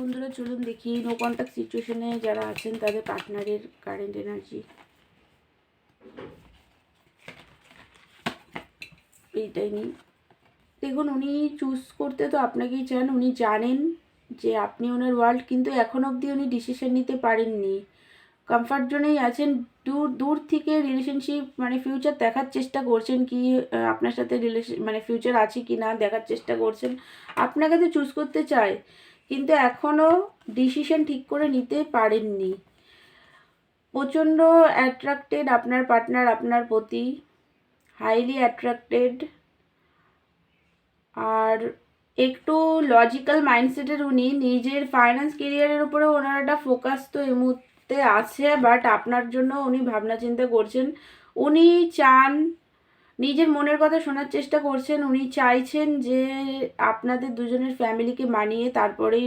বন্ধুরা চলুন দেখি নো কন্ট্যাক্ট সিচুয়েশনে যারা আছেন তাদের পার্টনারের কারেন্ট এনার্জি। এইটাই নিই। দেখুন, উনি চুজ করতে তো আপনাকেই চান। উনি জানেন যে আপনি ওনার ওয়ার্ল্ড, কিন্তু এখন অবধি উনি ডিসিশন নিতে পারেননি, কমফর্ট জোনেই আছেন। দূর দূর থেকে রিলেশনশিপ মানে ফিউচার দেখার চেষ্টা করছেন, কি আপনার সাথে মানে ফিউচার আছে কি না দেখার চেষ্টা করছেন। আপনাকে তো চুজ করতে চায়, কিন্তু এখনও ডিসিশন ঠিক করে নিতে পারেননি। প্রচণ্ড অ্যাট্রাক্টেড আপনার পার্টনার আপনার প্রতি, হাইলি অ্যাট্রাক্টেড। আর একটু লজিক্যাল মাইন্ডসেটের উনি। নিজের ফাইন্যান্স কেরিয়ারের উপরে ওনার একটা ফোকাস তো এই মুহূর্তে আছে, বাট আপনার জন্য উনি ভাবনা চিন্তা করছেন। উনি চান, নিজের মনের কথা শোনার চেষ্টা করছেন। উনি চাইছেন যে আপনাদের দুজনের ফ্যামিলিকে মানিয়ে তারপরেই